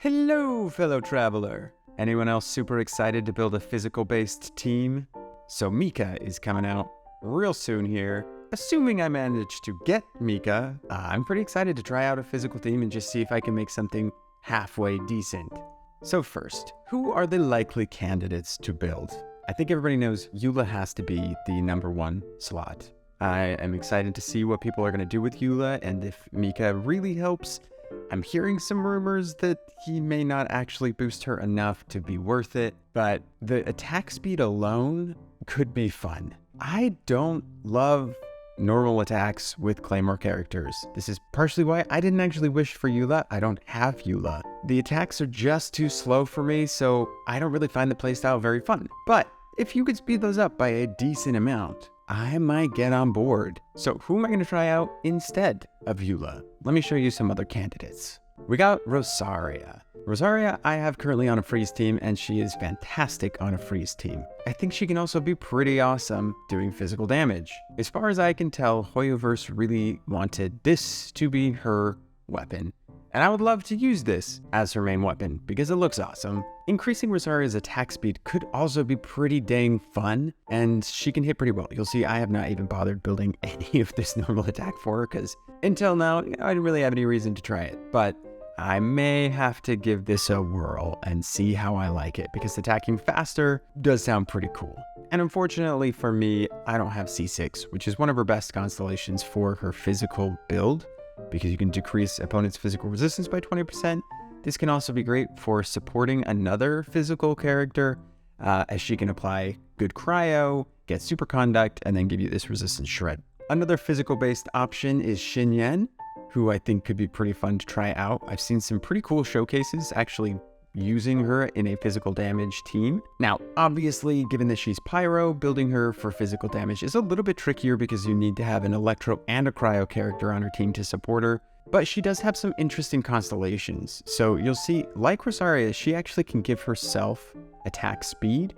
Hello, fellow traveler! Anyone else super excited to build a physical-based team? So Mika is coming out real soon here. Assuming I manage to get Mika, I'm pretty excited to try out a physical team and just see if I can make something halfway decent. So first, who are the likely candidates to build? I think everybody knows Eula has to be the #1 slot. I am excited to see what people are going to do with Eula, and if Mika really helps. I'm hearing some rumors that he may not actually boost her enough to be worth it, but the attack speed alone could be fun. I don't love normal attacks with Claymore characters. This is partially why I didn't actually wish for Eula. I don't have Eula. The attacks are just too slow for me, so I don't really find the playstyle very fun. But if you could speed those up by a decent amount, I might get on board. So who am I going to try out instead of Eula? Let me show you some other candidates. We got Rosaria. Rosaria I have currently on a freeze team, and she is fantastic on a freeze team. I think she can also be pretty awesome doing physical damage. As far as I can tell, Hoyoverse really wanted this to be her weapon. And I would love to use this as her main weapon because it looks awesome. Increasing Rosaria's attack speed could also be pretty dang fun, and she can hit pretty well. You'll see I have not even bothered building any of this normal attack for her because until now, I didn't really have any reason to try it. But I may have to give this a whirl and see how I like it because attacking faster does sound pretty cool. And unfortunately for me, I don't have C6, which is one of her best constellations for her physical build, because you can decrease opponents' physical resistance by 20%. This can also be great for supporting another physical character, as she can apply good cryo, get superconduct, and then give you this resistance shred. Another physical-based option is Xinyan, who I think could be pretty fun to try out. I've seen some pretty cool showcases actually using her in a physical damage team. Now, obviously, given that she's pyro, building her for physical damage is a little bit trickier because you need to have an electro and a cryo character on her team to support her, but she does have some interesting constellations. So you'll see, like Rosaria, she actually can give herself attack speed,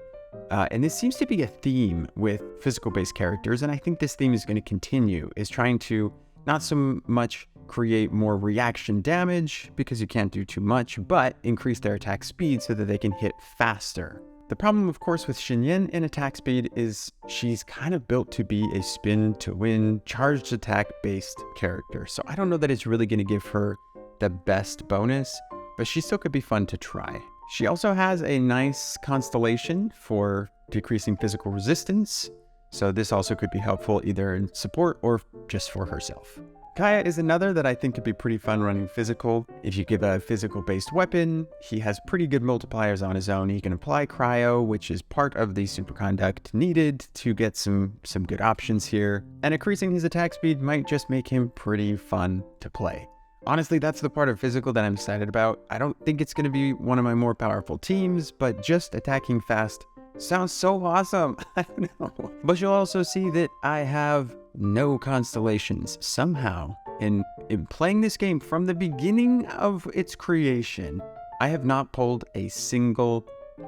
and this seems to be a theme with physical-based characters, and I think this theme is going to continue, is trying to not so much create more reaction damage because you can't do too much, but increase their attack speed so that they can hit faster. The problem, of course, with Xinyan in attack speed is she's kind of built to be a spin to win, charged attack based character. So I don't know that it's really going to give her the best bonus, but she still could be fun to try. She also has a nice constellation for decreasing physical resistance. So this also could be helpful either in support or just for herself. Kaya is another that I think could be pretty fun running physical. If you give a physical-based weapon, he has pretty good multipliers on his own. He can apply cryo, which is part of the superconduct needed to get some good options here. And increasing his attack speed might just make him pretty fun to play. Honestly, that's the part of physical that I'm excited about. I don't think it's going to be one of my more powerful teams, but just attacking fast sounds so awesome. I don't know. But you'll also see that I have no constellations somehow. In playing this game from the beginning of its creation, I have not pulled a single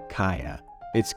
Kaya. It's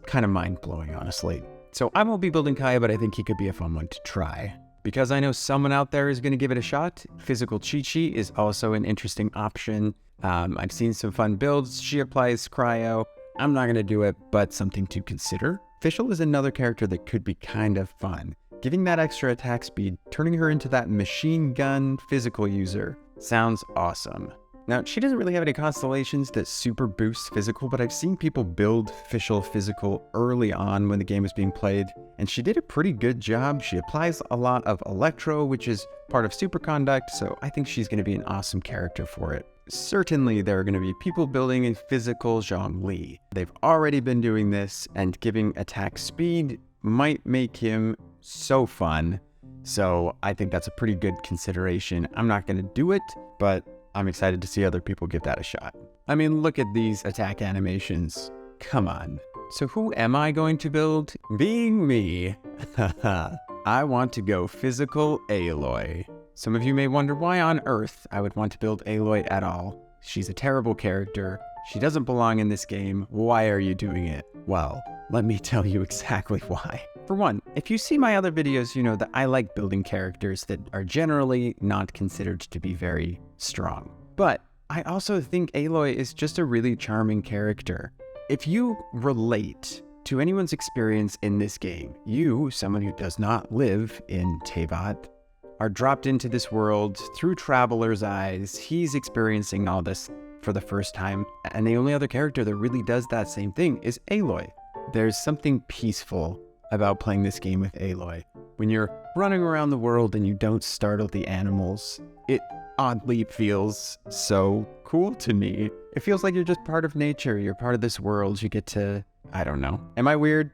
kind of mind-blowing, honestly. So I won't be building Kaya, but I think he could be a fun one to try. Because I know someone out there is going to give it a shot, Physical Chi-Chi is also an interesting option. I've seen some fun builds. She applies cryo. I'm not going to do it, but something to consider. Fischl is another character that could be kind of fun. Giving that extra attack speed, turning her into that machine gun physical user sounds awesome. Now, she doesn't really have any constellations that super boost physical, but I've seen people build Fischl physical early on when the game was being played, and she did a pretty good job. She applies a lot of electro, which is part of superconduct, so I think she's going to be an awesome character for it. Certainly, there are going to be people building a physical Zhongli. They've already been doing this, and giving attack speed might make him so fun. So I think that's a pretty good consideration. I'm not going to do it, but I'm excited to see other people give that a shot. I mean, look at these attack animations. Come on. So who am I going to build? Being me. I want to go Physical Aloy. Some of you may wonder why on earth I would want to build Aloy at all. She's a terrible character. She doesn't belong in this game. Why are you doing it? Well, let me tell you exactly why. For one, if you see my other videos, you know that I like building characters that are generally not considered to be very strong. But I also think Aloy is just a really charming character. If you relate to anyone's experience in this game, you, someone who does not live in Teyvat, are dropped into this world through Traveler's eyes. He's experiencing all this for the first time, and the only other character that really does that same thing is Aloy. There's something peaceful about playing this game with Aloy. When you're running around the world and you don't startle the animals, it oddly feels so cool to me. It feels like you're just part of nature. You're part of this world. You get to, I don't know. Am I weird?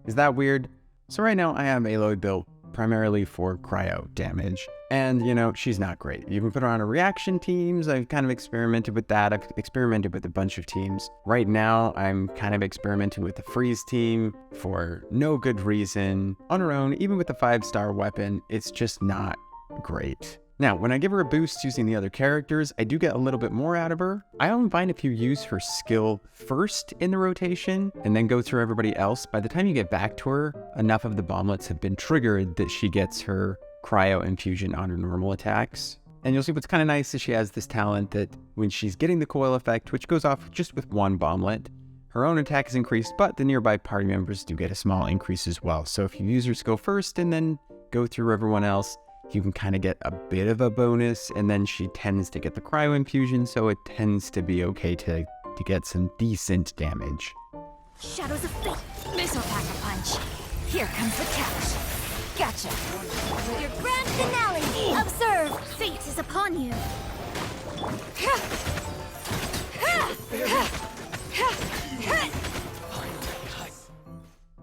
Is that weird? So right now I have Aloy built primarily for cryo damage. And, you know, she's not great. You can put her on a reaction teams. I've kind of experimented with that. I've experimented with a bunch of teams. Right now, I'm kind of experimenting with the freeze team for no good reason. On her own, even with the 5-star weapon, it's just not great. Now, when I give her a boost using the other characters, I do get a little bit more out of her. I don't find if you use her skill first in the rotation and then go through everybody else, by the time you get back to her, enough of the bomblets have been triggered that she gets her cryo infusion on her normal attacks. And you'll see what's kind of nice is she has this talent that when she's getting the coil effect, which goes off just with one bomblet, her own attack is increased, but the nearby party members do get a small increase as well. So if you use her skill first and then go through everyone else, you can kind of get a bit of a bonus, and then she tends to get the cryo infusion, so it tends to be okay to get some decent damage. Shadows of Fate, Missile Pack-a-Punch. Here comes the catch. Gotcha. Your grand finale. Observe, fate is upon you.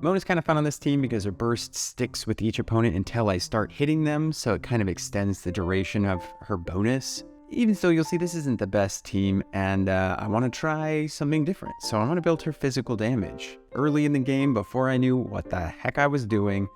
Mona's kind of fun on this team because her burst sticks with each opponent until I start hitting them, so it kind of extends the duration of her bonus. Even so, you'll see this isn't the best team, and I want to try something different, so I want to build her physical damage. Early in the game, before I knew what the heck I was doing,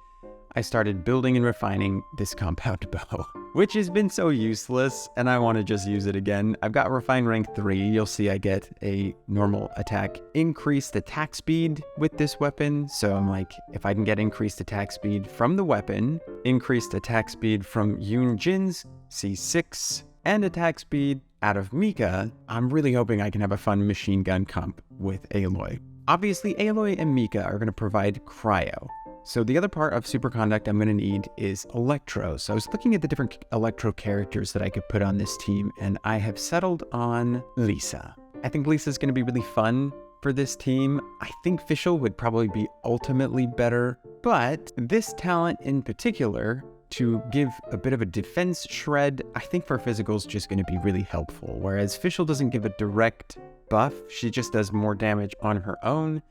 I started building and refining this compound bow, which has been so useless, and I want to just use it again. I've got Refine rank 3. You'll see I get a normal attack increased attack speed with this weapon. So I'm like, if I can get increased attack speed from the weapon, increased attack speed from Yunjin's C6, and attack speed out of Mika, I'm really hoping I can have a fun machine gun comp with Aloy. Obviously, Aloy and Mika are going to provide cryo. So the other part of Superconduct I'm going to need is Electro. So I was looking at the different Electro characters that I could put on this team, and I have settled on Lisa. I think Lisa's going to be really fun for this team. I think Fischl would probably be ultimately better, but this talent in particular, to give a bit of a defense shred, I think for physical is just going to be really helpful. Whereas Fischl doesn't give a direct buff, she just does more damage on her own.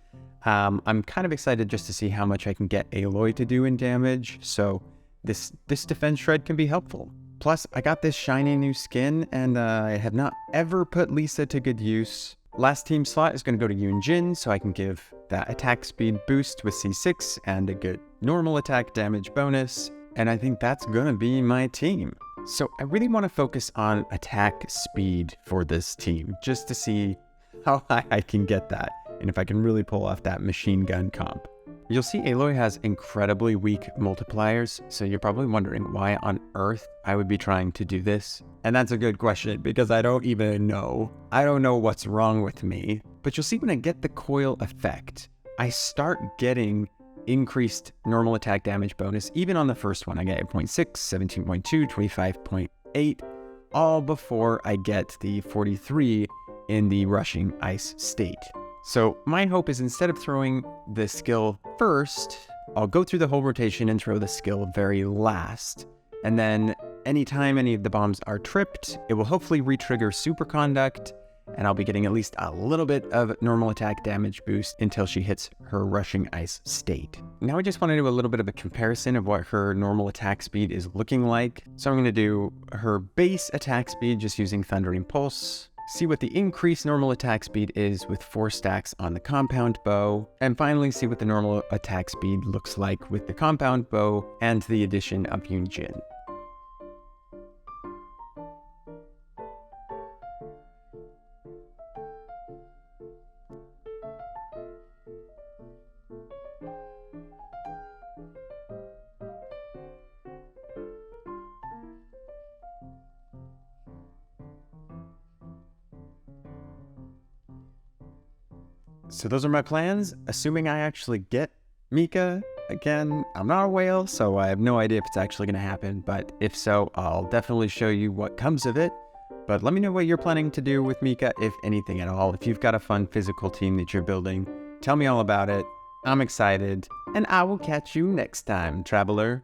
I'm kind of excited just to see how much I can get Aloy to do in damage, so this defense shred can be helpful. Plus, I got this shiny new skin, and I have not ever put Lisa to good use. Last team slot is going to go to Yunjin, so I can give that attack speed boost with C6 and a good normal attack damage bonus, and I think that's going to be my team. So I really want to focus on attack speed for this team, just to see how high I can get that, and if I can really pull off that machine gun comp. You'll see Aloy has incredibly weak multipliers, so you're probably wondering why on earth I would be trying to do this. And that's a good question, because I don't even know. I don't know what's wrong with me. But you'll see when I get the coil effect, I start getting increased normal attack damage bonus. Even on the first one, I get 8.6, 17.2, 25.8, all before I get the 43 in the rushing ice state. So my hope is instead of throwing the skill first, I'll go through the whole rotation and throw the skill very last. And then anytime any of the bombs are tripped, it will hopefully re-trigger Superconduct, and I'll be getting at least a little bit of normal attack damage boost until she hits her rushing ice state. Now I just want to do a little bit of a comparison of what her normal attack speed is looking like. So I'm going to do her base attack speed just using Thundering Pulse, see what the increased normal attack speed is with 4 stacks on the compound bow, and finally see what the normal attack speed looks like with the compound bow and the addition of Yunjin. So those are my plans, assuming I actually get Mika. Again, I'm not a whale, so I have no idea if it's actually going to happen, but if so, I'll definitely show you what comes of it. But let me know what you're planning to do with Mika, if anything at all. If you've got a fun physical team that you're building, tell me all about it. I'm excited, and I will catch you next time, Traveler.